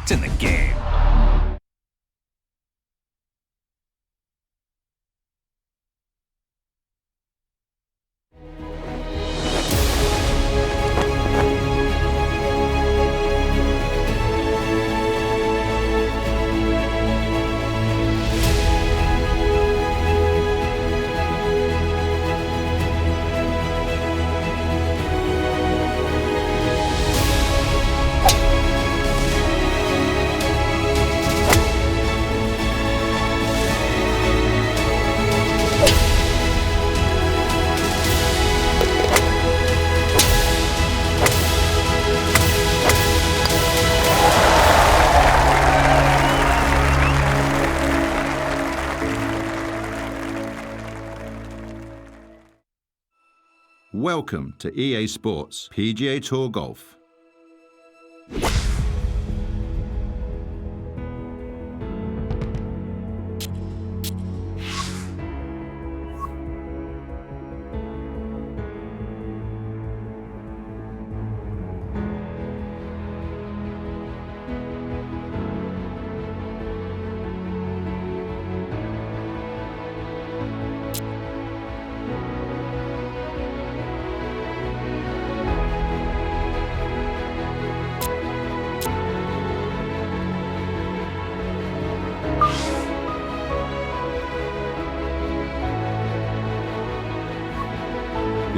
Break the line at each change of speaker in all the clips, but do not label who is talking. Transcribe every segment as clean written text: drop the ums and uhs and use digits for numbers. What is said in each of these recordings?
It's in the game.
Welcome to EA Sports PGA Tour Golf.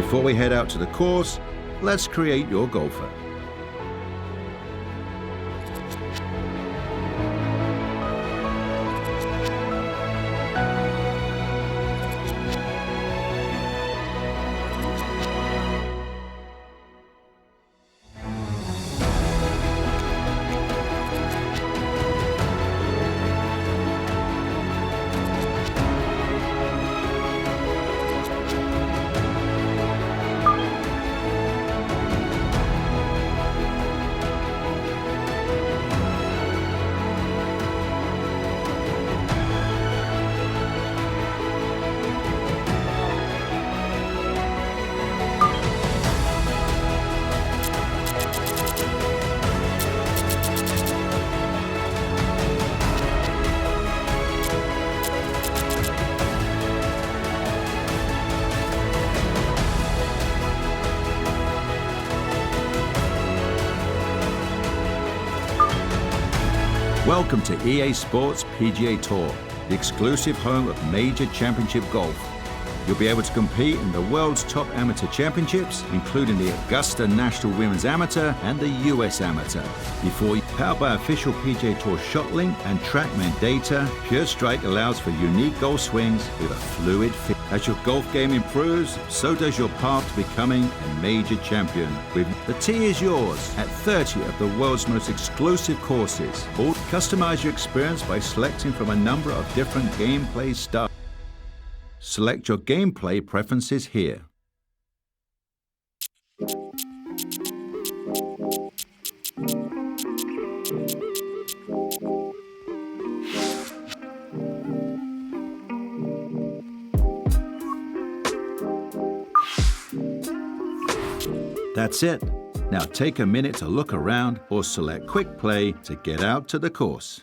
Before we head out to the course, let's create your golfer. Welcome to EA Sports PGA Tour, the exclusive home of major championship golf. You'll be able to compete in the world's top amateur championships, including the Augusta National Women's Amateur and the US Amateur. Powered by official PGA Tour ShotLink and TrackMan data, Pure Strike allows for unique golf swings with a fluid fit. As your golf game improves, so does your path to becoming a major champion. The tee is yours at 30 of the world's most exclusive courses. Or customize your experience by selecting from a number of different gameplay styles. Select your gameplay preferences here. That's it. Now take a minute to look around or select Quick Play to get out to the course.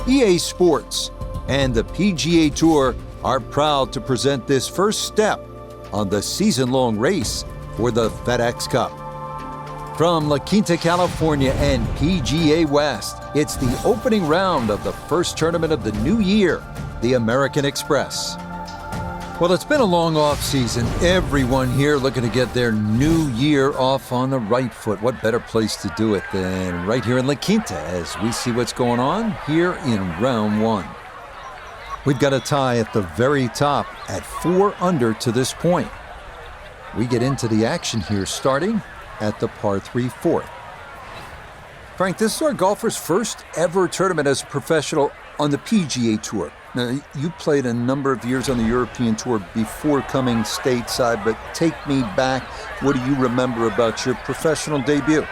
EA Sports and the PGA Tour are proud to present this first step on the season-long race for the FedEx Cup. From La Quinta, California and PGA West, it's the opening round of the first tournament of the new year, the American Express. Well, it's been a long off season. Everyone here looking to get their new year off on the right foot. What better place to do it than right here in La Quinta as we see what's going on here in round one. We've got a tie at the very top at 4 under to this point. We get into the action here starting at the par 3 fourth. Frank, this is our golfer's first ever tournament as a professional on the PGA Tour. Now, you played a number of years on the European Tour before coming stateside, but take me back. What do you remember about your professional debut?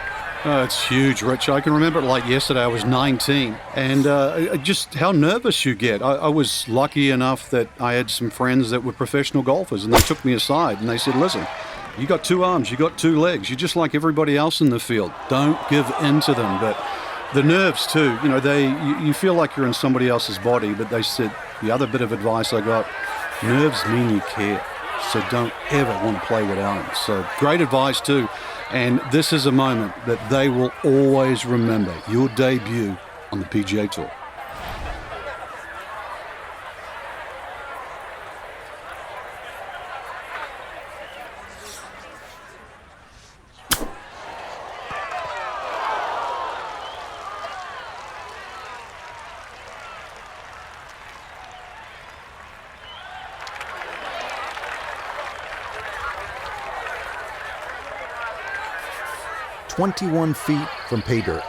Oh, it's huge, Rich. I can remember it like yesterday. I was 19, and just how nervous you get. I was lucky enough that I had some friends that were professional golfers, and they took me aside, and they said, listen, you got 2 arms, you got 2 legs. You're just like everybody else in the field. Don't give in to them. But the nerves, too, you know, you feel like you're in somebody else's body, but they said the other bit of advice I got, nerves mean you care, so don't ever want to play without them. So great advice, too. And this is a moment that they will always remember, your debut on the PGA Tour.
"21 feet from pay dirt."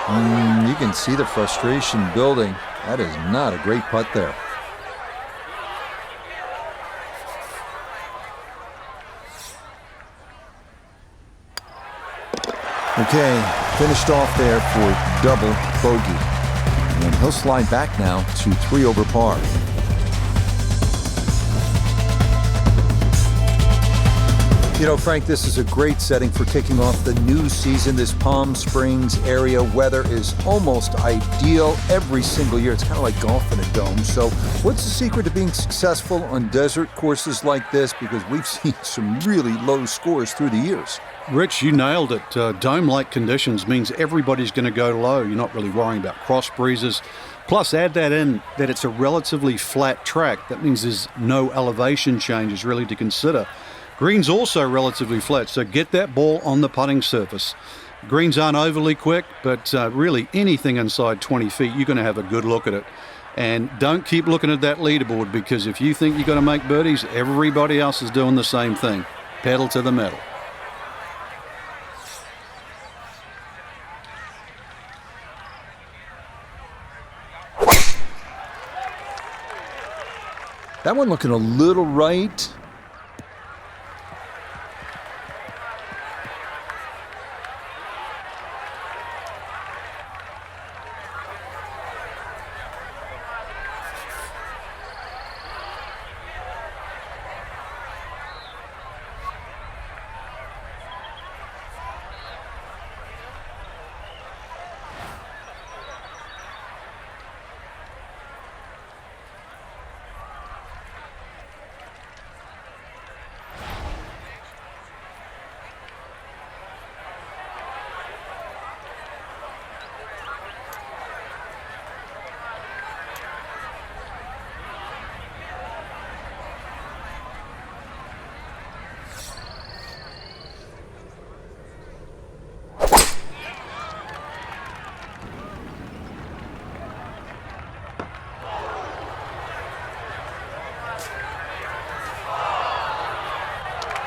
You can see the frustration building. That is not a great putt there. Okay, finished off there for double bogey. And he'll slide back now to 3 over par. You know, Frank, this is a great setting for kicking off the new season. This Palm Springs area weather is almost ideal every single year. It's kind of like golf in a dome. So what's the secret to being successful on desert courses like this? Because we've seen some really low scores through the years.
Rich, you nailed it. Dome-like conditions means everybody's going to go low. You're not really worrying about cross breezes. Plus, add that in that it's a relatively flat track. That means there's no elevation changes really to consider. Green's also relatively flat, so get that ball on the putting surface. Greens aren't overly quick, but really anything inside 20 feet, you're going to have a good look at it. And don't keep looking at that leaderboard, because if you think you're going to make birdies, everybody else is doing the same thing. Pedal to the metal.
That one looking a little right.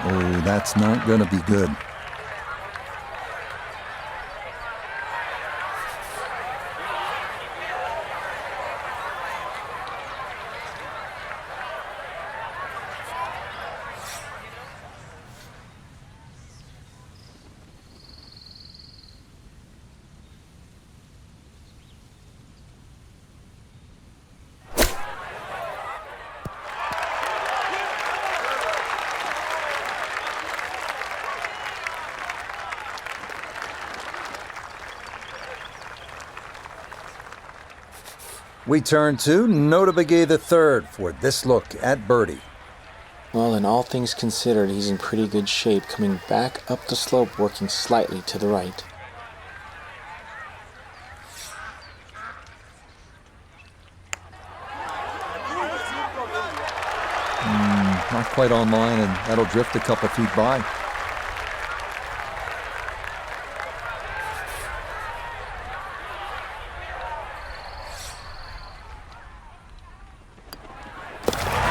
Oh, that's not going to be good. We turn to Nota Begay III for this look at birdie.
Well, in all things considered, he's in pretty good shape, coming back up the slope, working slightly to the right.
Not quite on line, and that'll drift a couple feet by.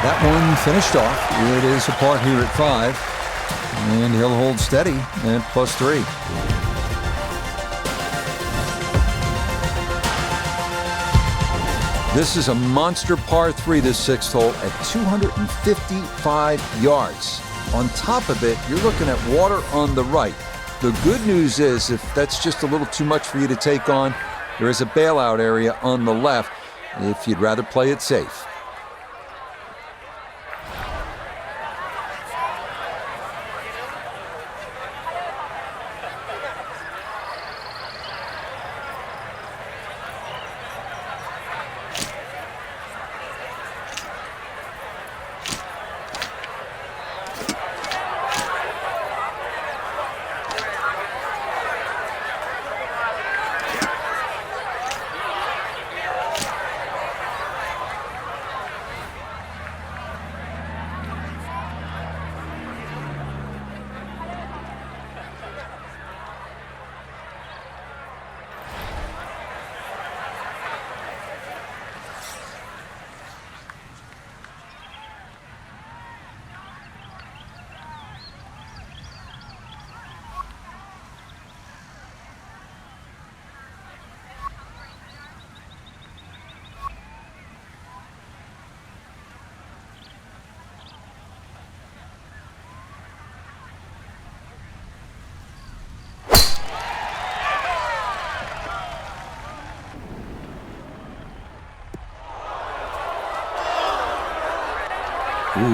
That one finished off. It is a par here at 5, and he'll hold steady at +3. This is a monster par 3, this 6th hole, at 255 yards. On top of it, you're looking at water on the right. The good news is, if that's just a little too much for you to take on, there is a bailout area on the left if you'd rather play it safe. Ooh.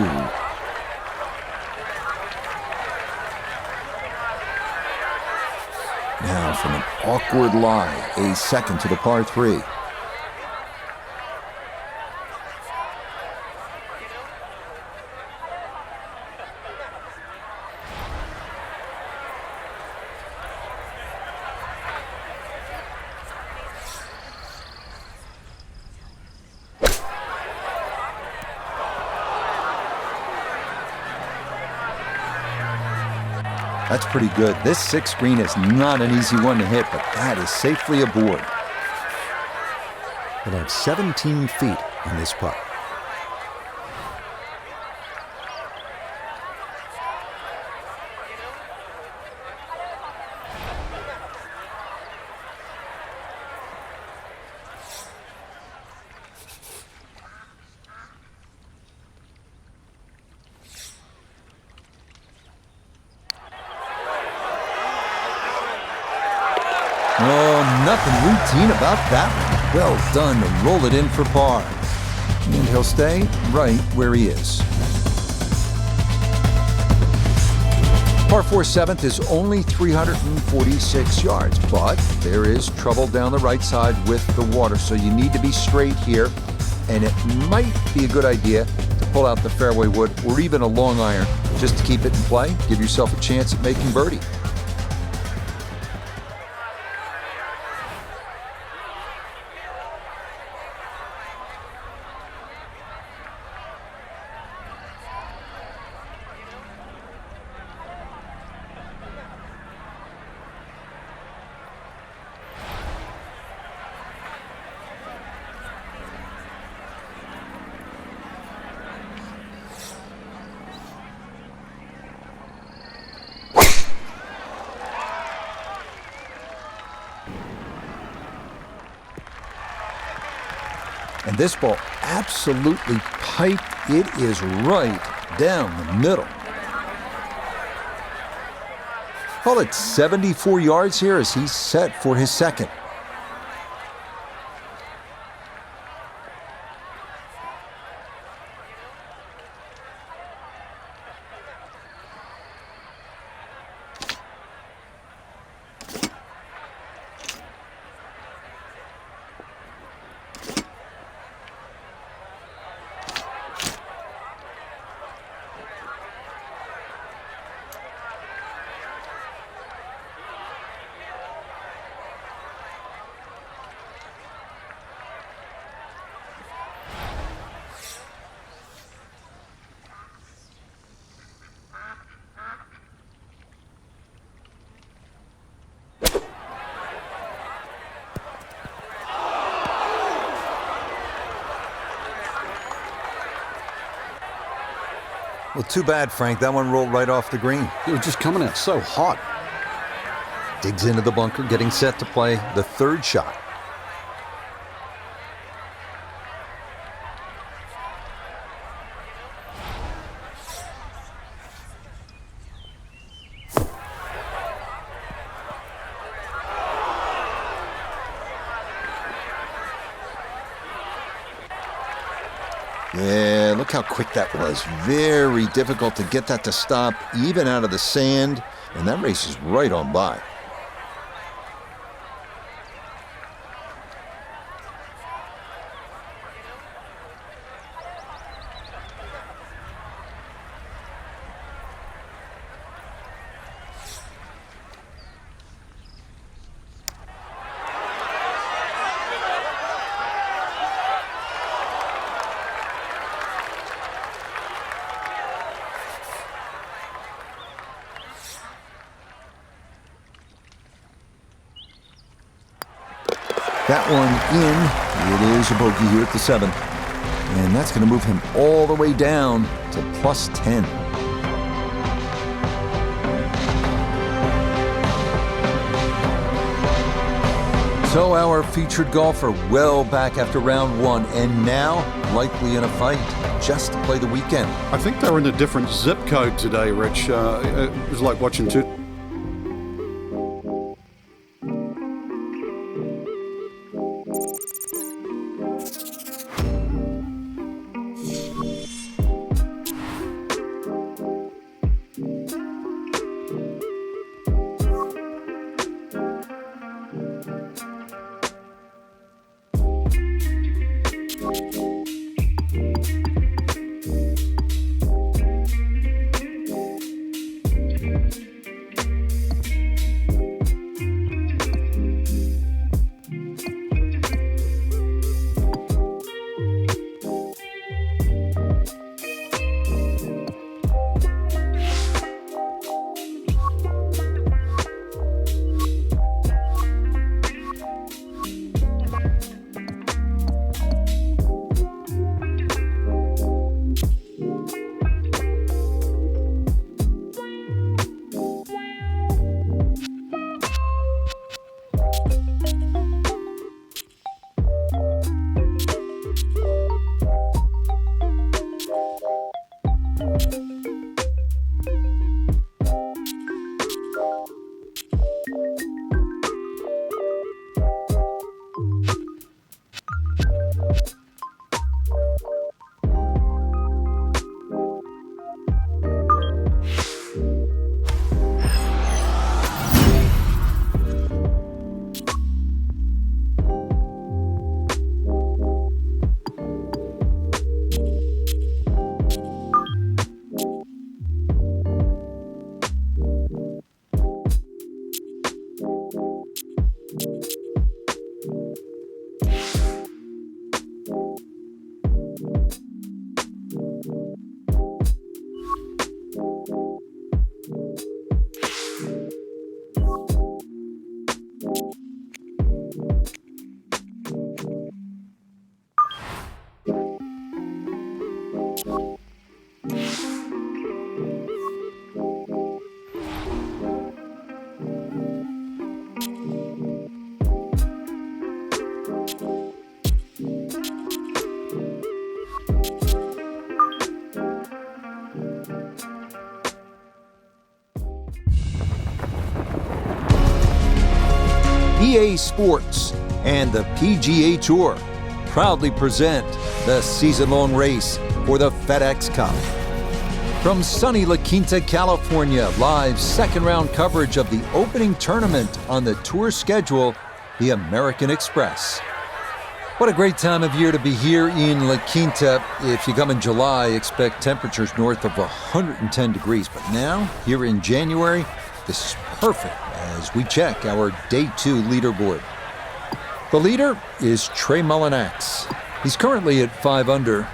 Now from an awkward lie, a second to the par 3. That's pretty good. This 6th green is not an easy one to hit, but that is safely aboard. He'll have 17 feet on this putt. Oh, nothing routine about that one. Well done to roll it in for par. And he'll stay right where he is. Par 4 7th is only 346 yards, but there is trouble down the right side with the water, so you need to be straight here. And it might be a good idea to pull out the fairway wood or even a long iron just to keep it in play. Give yourself a chance at making birdie. And this ball absolutely piped. It is right down the middle. Call it 74 yards here as he's set for his second. Well, too bad, Frank. That one rolled right off the green.
It was just coming out so hot.
Digs into the bunker, getting set to play the 3rd shot. Yeah, look how quick that was. Very difficult to get that to stop, even out of the sand, and that race is right on by. That one in. It is a bogey here at the 7th. And that's going to move him all the way down to plus 10. So our featured golfer well back after round 1 and now likely in a fight just to play the weekend.
I think they were in a different zip code today, Rich. It was like watching two.
EA Sports and the PGA Tour proudly present the season-long race for the FedEx Cup. From sunny La Quinta, California, live second-round coverage of the opening tournament on the tour schedule, the American Express. What a great time of year to be here in La Quinta. If you come in July, expect temperatures north of 110 degrees. But now, here in January, this is perfect as we check our Day 2 leaderboard. The leader is Trey Mullinax. He's currently at 5 under.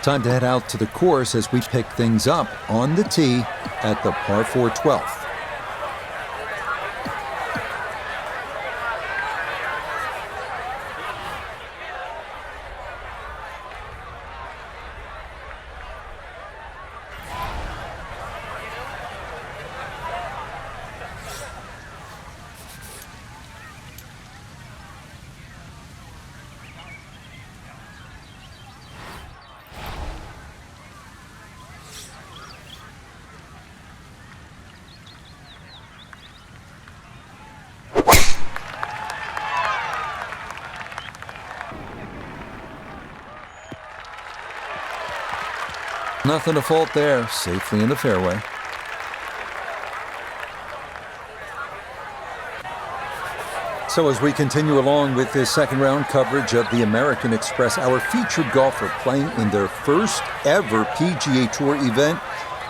Time to head out to the course as we pick things up on the tee at the par 4 12th. Nothing to fault there, safely in the fairway. So as we continue along with this second round coverage of the American Express, our featured golfer playing in their first ever PGA Tour event.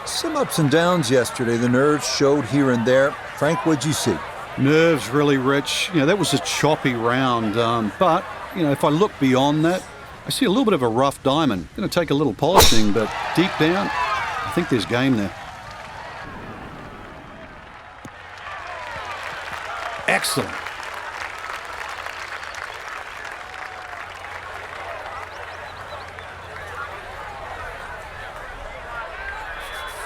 Some ups and downs yesterday. The nerves showed here and there. Frank, what'd you see?
Nerves really, Rich. That was a choppy round. But if I look beyond that, I see a little bit of a rough diamond. Going to take a little polishing, but deep down, I think there's game there. Excellent.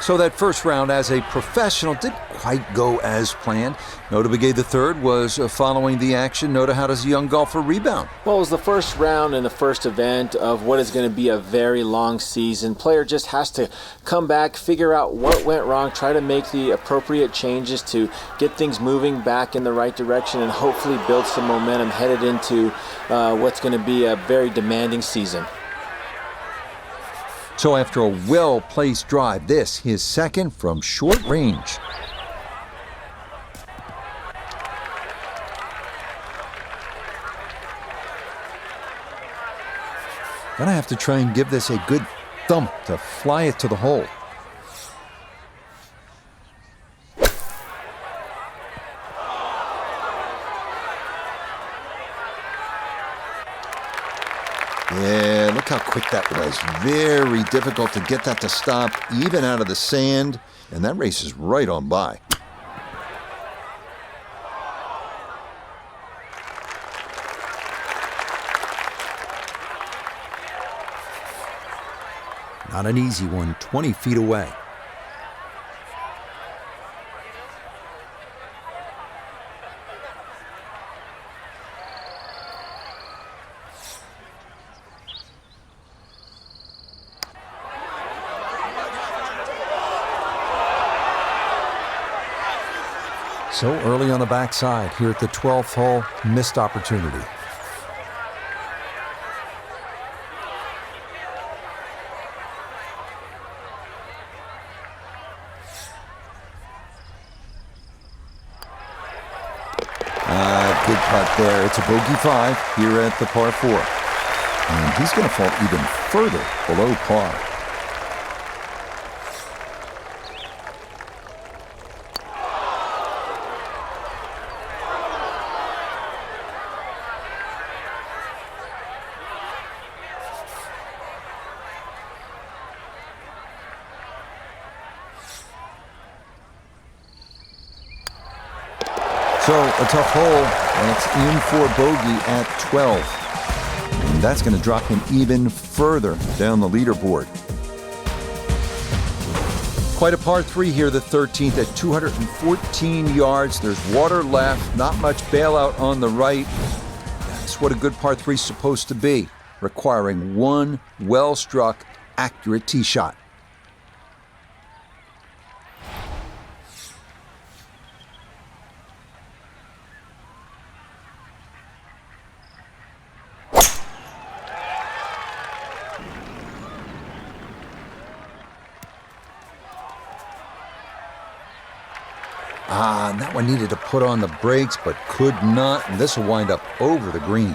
So that first round as a professional didn't quite go as planned. Nota Begay III was following the action. Nota, how does a young golfer rebound?
Well, it was the first round and the first event of what is going to be a very long season. Player just has to come back, figure out what went wrong, try to make the appropriate changes to get things moving back in the right direction, and hopefully build some momentum headed into what's going to be a very demanding season.
So after a well-placed drive, this, his second from short range. Gonna have to try and give this a good thump to fly it to the hole. look how quick that was. Very difficult to get that to stop, even out of the sand, and that race is right on by.
Not an easy one, 20 feet away. So early on the backside here at the 12th hole, missed opportunity.
Good putt there. It's a bogey 5 here at the par 4. And he's going to fall even further below par. So a tough hole, and it's in for bogey at 12. And that's going to drop him even further down the leaderboard. Quite a par 3 here, the 13th at 214 yards. There's water left, not much bailout on the right. That's what a good par 3 is supposed to be, requiring one well-struck, accurate tee shot. And that one needed to put on the brakes, but could not, and this will wind up over the green.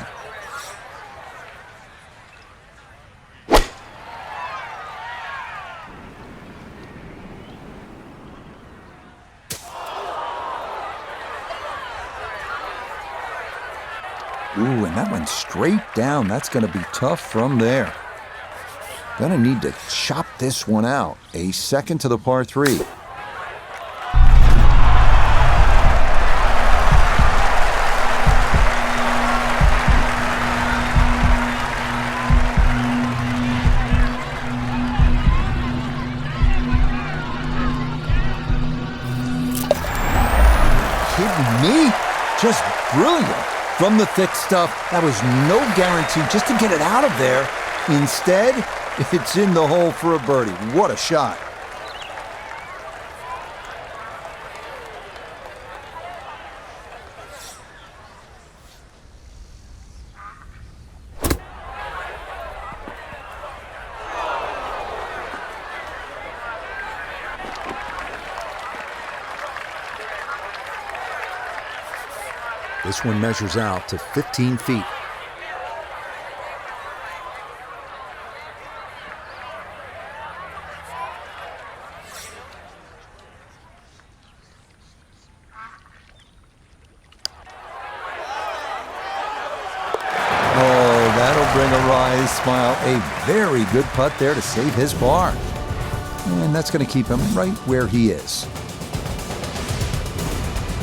Ooh, and that one's straight down. That's going to be tough from there. Gonna need to chop this one out. A second to the par 3. Me? Just brilliant. From the thick stuff, that was no guarantee just to get it out of there. Instead, it's in the hole for a birdie. What a shot.
This one measures out to 15 feet.
Oh, that'll bring a wry smile. A very good putt there to save his par. And that's going to keep him right where he is.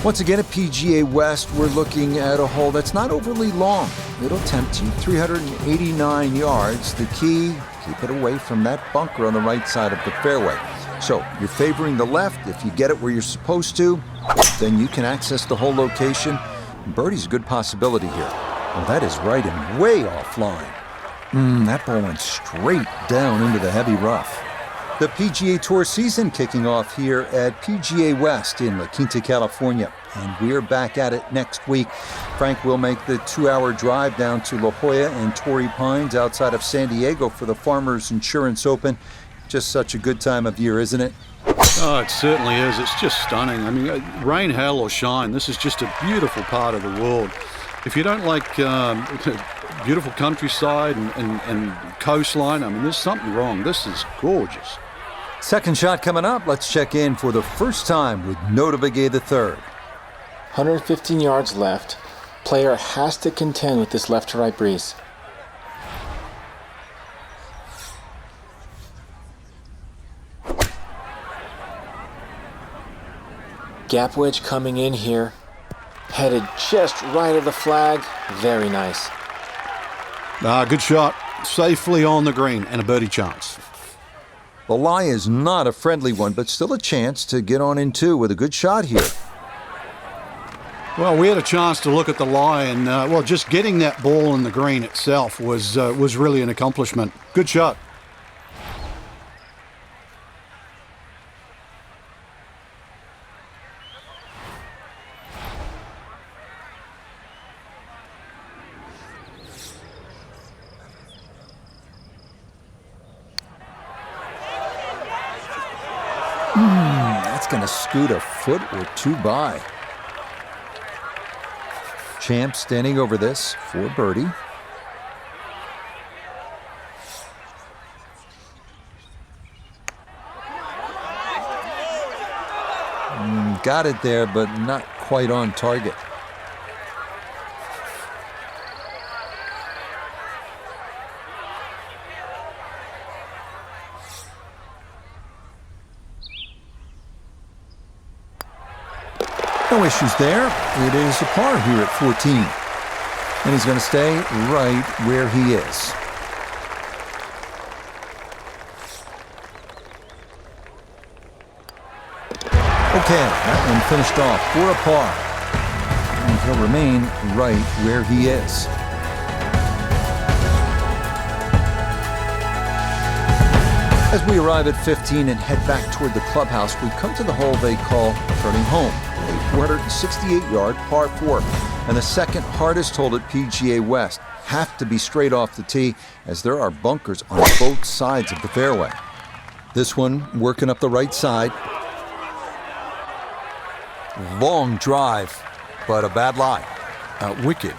Once again at PGA West, we're looking at a hole that's not overly long. It'll tempt you, 389 yards. The key, keep it away from that bunker on the right side of the fairway. So you're favoring the left. If you get it where you're supposed to, then you can access the whole location. Birdie's a good possibility here. Well, that is right and way offline. That ball went straight down into the heavy rough. The PGA Tour season kicking off here at PGA West in La Quinta, California. And we're back at it next week. Frank will make the 2-hour drive down to La Jolla and Torrey Pines outside of San Diego for the Farmers Insurance Open. Just such a good time of year, isn't it?
Oh, it certainly is. It's just stunning. I mean, rain, hail, or shine, this is just a beautiful part of the world. If you don't like beautiful countryside and coastline, I mean, there's something wrong. This is gorgeous.
Second shot coming up. Let's check in for the first time with Nota Begay III.
115 yards left. Player has to contend with this left to right breeze. Gap wedge coming in here. Headed just right of the flag. Very nice.
Good shot. Safely on the green and a birdie chance.
The lie is not a friendly one, but still a chance to get on in two with a good shot here.
Well, we had a chance to look at the lie, and just getting that ball in the green itself was really an accomplishment. Good shot.
That's going to scoot a foot or two by. Champ standing over this for birdie. Got it there, but not quite on target. No issues there. It is a par here at 14. And he's going to stay right where he is. Okay, that one finished off for a par. And he'll remain right where he is. As we arrive at 15 and head back toward the clubhouse, we come to the hole they call Turning Home, a 468-yard par 4, and the second hardest hole at PGA West. Have to be straight off the tee, as there are bunkers on both sides of the fairway. This one working up the right side. Long drive, but a bad lie.
Wicked.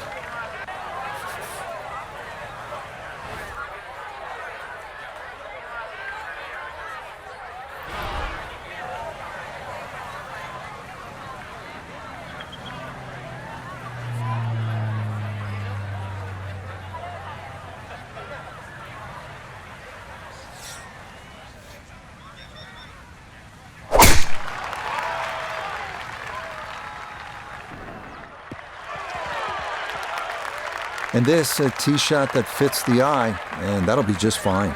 And this, a tee shot that fits the eye, and that'll be just fine.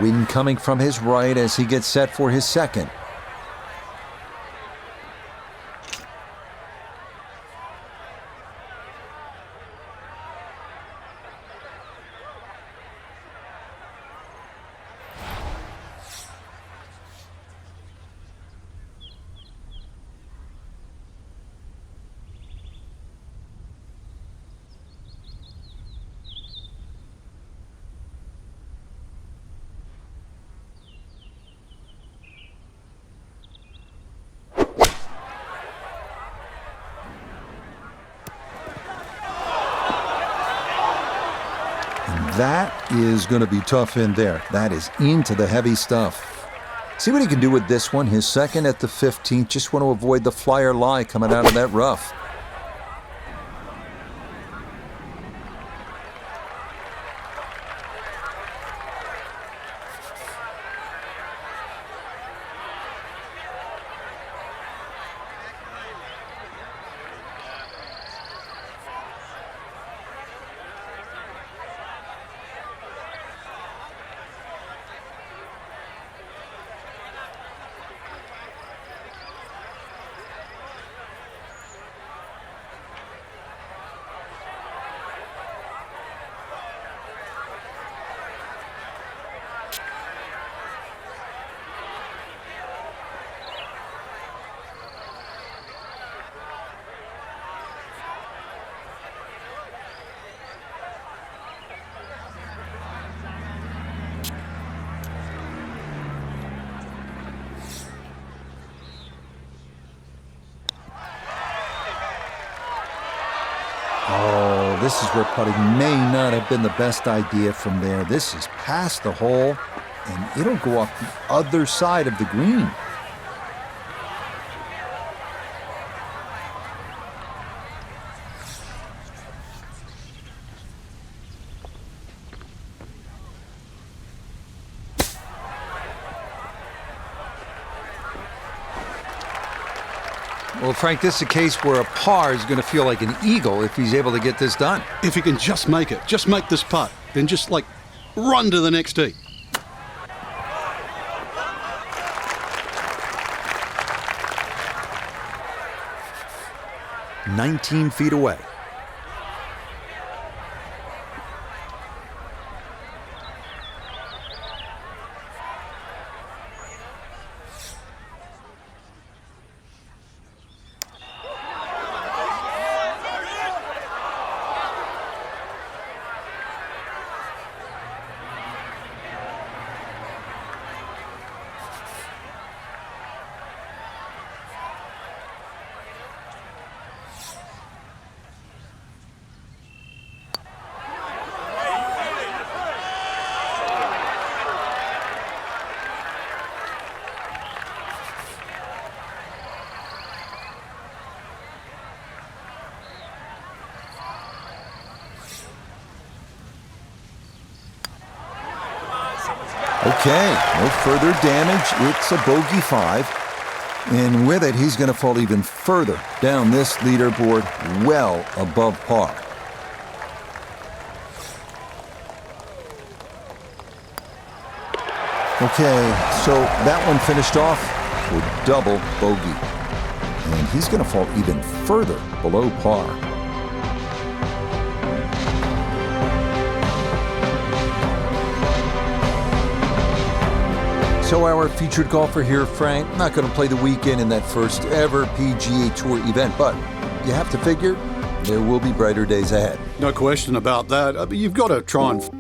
Wind coming from his right as he gets set for his second. That is going to be tough in there. That is into the heavy stuff. See what he can do with this one. His second at the 15th. Just want to avoid the flyer lie coming out of that rough. Oh, this is where putting may not have been the best idea from there. This is past the hole, and it'll go off the other side of the green.
Well, Frank, this is a case where a par is going to feel like an eagle if he's able to get this done.
If he can just make it, just make this putt, then just like run to the next tee.
"19 feet away. Okay, no further damage. It's a bogey 5. And with it, he's going to fall even further down this leaderboard, well above par. Okay, so that one finished off with double bogey. And he's going to fall even further below par. So our featured golfer here, Frank, not going to play the weekend in that first ever PGA Tour event, but you have to figure there will be brighter days ahead.
No question about that. I mean, you've got to try and...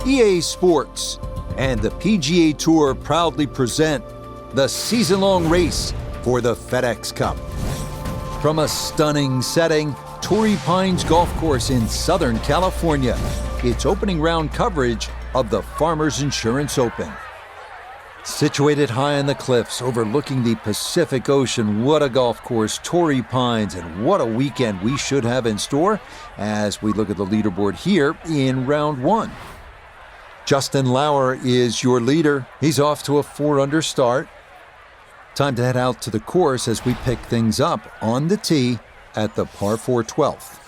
EA Sports and the PGA Tour proudly present the season-long race for the FedEx Cup. From a stunning setting, Torrey Pines Golf Course in Southern California, it's opening round coverage of the Farmers Insurance Open. Situated high on the cliffs overlooking the Pacific Ocean, what a golf course, Torrey Pines, and what a weekend we should have in store as we look at the leaderboard here in round 1. Justin Lauer is your leader. He's off to a 4-under start. Time to head out to the course as we pick things up on the tee at the par 4 12th.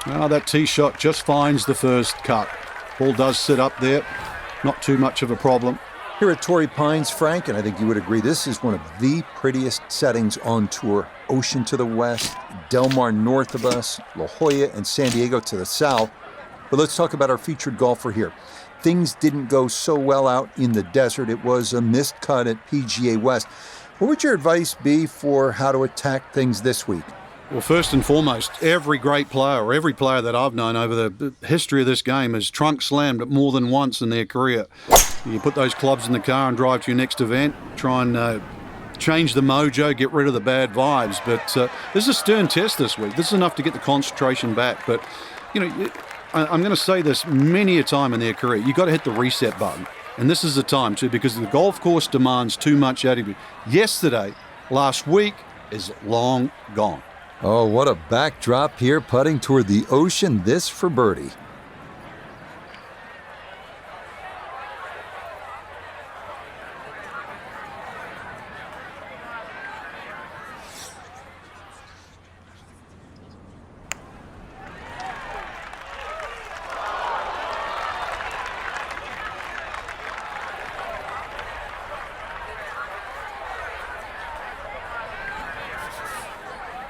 Well, that tee shot just finds the first cut. Ball does sit up there. Not too much of a problem.
Here at Torrey Pines, Frank, and I think you would agree, this is one of the prettiest settings on tour. Ocean to the west, Del Mar north of us, La Jolla and San Diego to the south. But let's talk about our featured golfer here. Things didn't go so well out in the desert. It was a missed cut at PGA West. What would your advice be for how to attack things this week?
Well, first and foremost, every great player, or every player that I've known over the history of this game, has trunk slammed it more than once in their career. You put those clubs in the car and drive to your next event, try and change the mojo, get rid of the bad vibes. But this is a stern test this week. This is enough to get the concentration back. But, you know, I'm going to say this many a time in their career. You've got to hit the reset button. And this is the time, too, because the golf course demands too much out of you. Yesterday, last week, is long gone.
Oh, what a backdrop here, putting toward the ocean. This for birdie.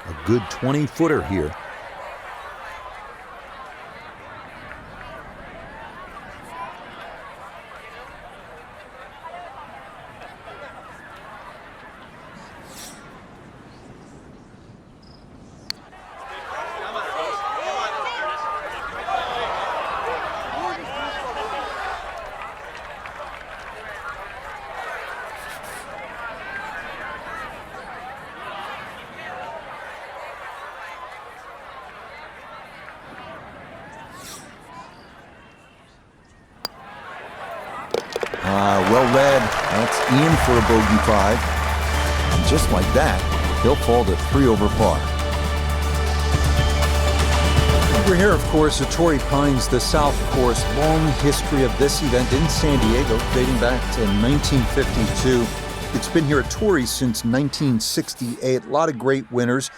A good 20-footer here. Well read. That's in for a bogey 5. And just like that, he'll fall to 3 over par. We're here, of course, at Torrey Pines, the South Course. Long history of this event in San Diego, dating back to 1952. It's been here at Torrey since 1968. A lot of great winners.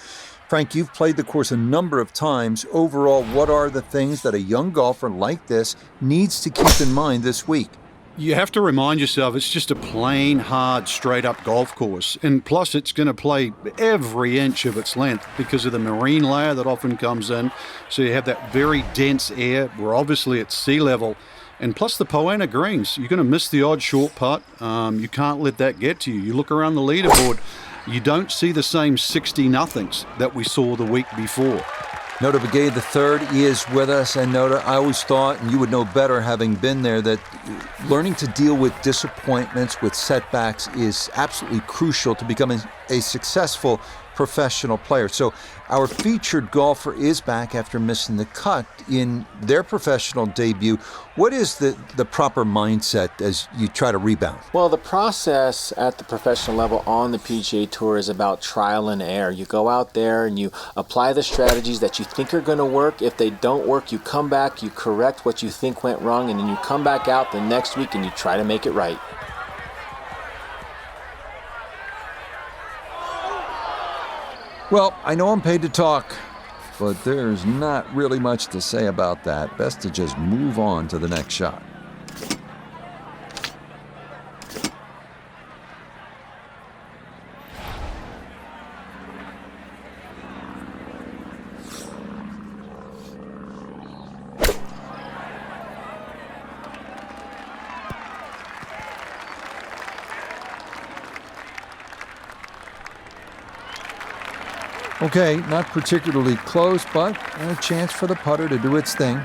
Frank, you've played the course a number of times. Overall, what are the things that a young golfer like this needs to keep in mind this week?
You have to remind yourself it's just a plain, hard, straight-up golf course. And plus, it's going to play every inch of its length because of the marine layer that often comes in. So you have that very dense air. We're obviously at sea level. And plus the Poana greens. You're going to miss the odd short putt. You can't let that get to you. You look around the leaderboard, you don't see the same 60-nothings that we saw the week before.
Nota Begay III is with us. And Nota, I always thought, and you would know better having been there, that learning to deal with disappointments, with setbacks, is absolutely crucial to becoming a successful professional player. So our featured golfer is back after missing the cut in their professional debut. What is the proper mindset as you try to rebound?
Well, the process at the professional level on the PGA Tour is about trial and error. You go out there and you apply the strategies that you think are going to work. If they don't work, you come back, you correct what you think went wrong, and then you come back out the next week and you try to make it right.
Well, I know I'm paid to talk, but there's not really much to say about that. Best to just move on to the next shot. Okay, not particularly close, but a chance for the putter to do its thing.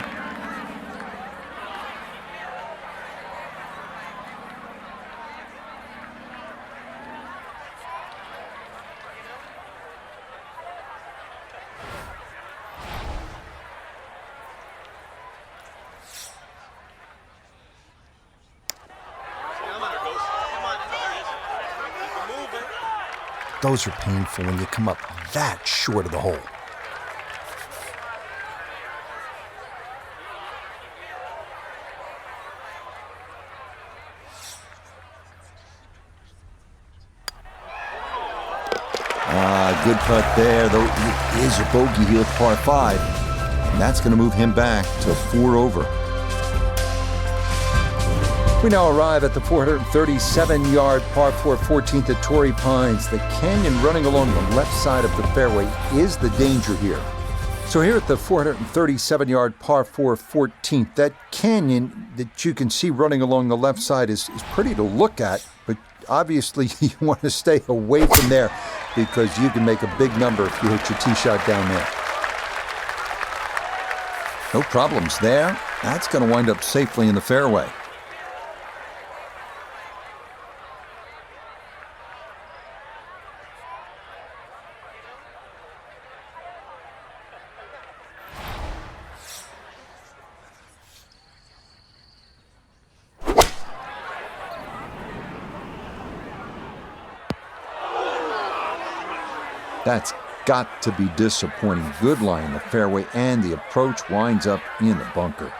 Those are painful when you come up that short of the hole. Good putt there, though it is a bogey here with par 5. And that's going to move him back to 4 over. We now arrive at the 437-yard par 4 14th at Torrey Pines. The canyon running along the left side of the fairway is the danger here. So here at the 437-yard par 4 14th, that canyon that you can see running along the left side is pretty to look at, but obviously you want to stay away from there. because you can make a big number if you hit your tee shot down there. No problems there. That's going to wind up safely in the fairway. That's got to be disappointing. Good lie in the fairway, and the approach winds up in the bunker.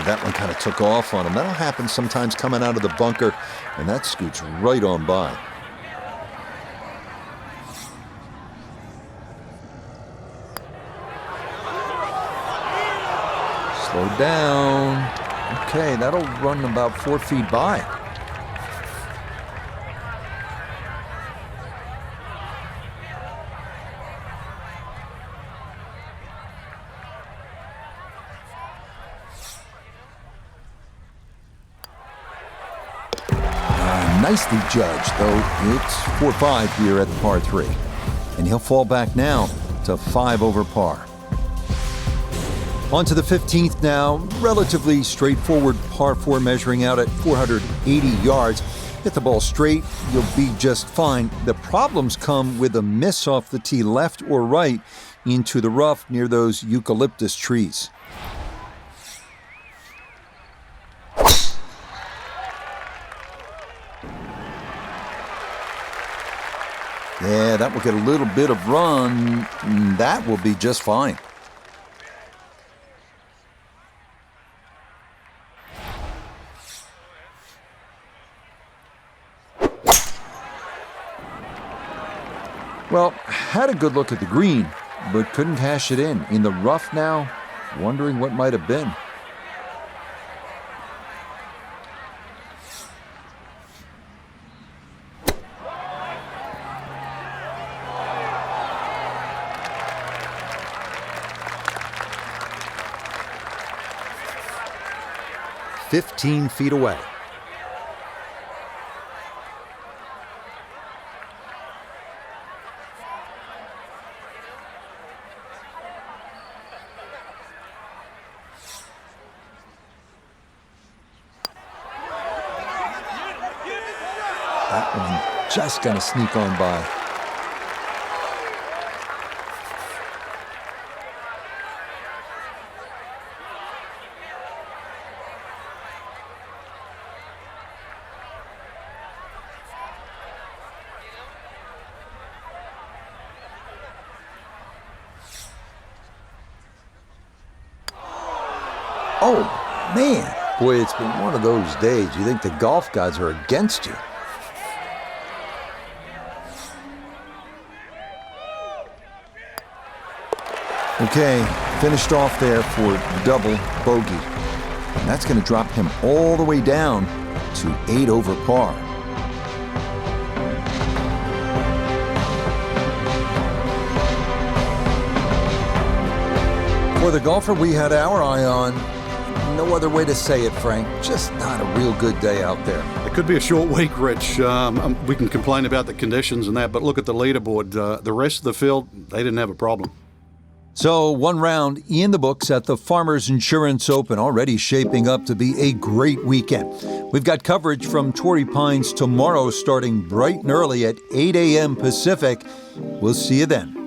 That one kind of took off on him. That'll happen sometimes coming out of the bunker, and that scoots right on by. Slow down. Okay, that'll run about 4 feet by. Nicely judged, though it's 4-5 here at the par 3. And he'll fall back now to 5 over par. On to the 15th now, relatively straightforward par 4 measuring out at 480 yards. Hit the ball straight, you'll be just fine. The problems come with a miss off the tee left or right into the rough near those eucalyptus trees. Yeah, that will get a little bit of run. That will be just fine. Well, had a good look at the green, but couldn't cash it in. In the rough now, wondering what might have been. "15 feet away." That one just gonna sneak on by. Oh, man. Boy, it's been one of those days. You think the golf gods are against you. Okay, finished off there for double bogey. And that's going to drop him all the way down to 8 over par. For the golfer we had our eye on, no other way to say it, Frank, just not a real good day out there.
It could be a short week, Rich. We can complain about the conditions and that, but look at the leaderboard. The rest of the field, they didn't have a problem.
So, one round in the books at the Farmers Insurance Open, already shaping up to be a great weekend. We've got coverage from Torrey Pines tomorrow starting bright and early at 8 a.m. Pacific. We'll see you then.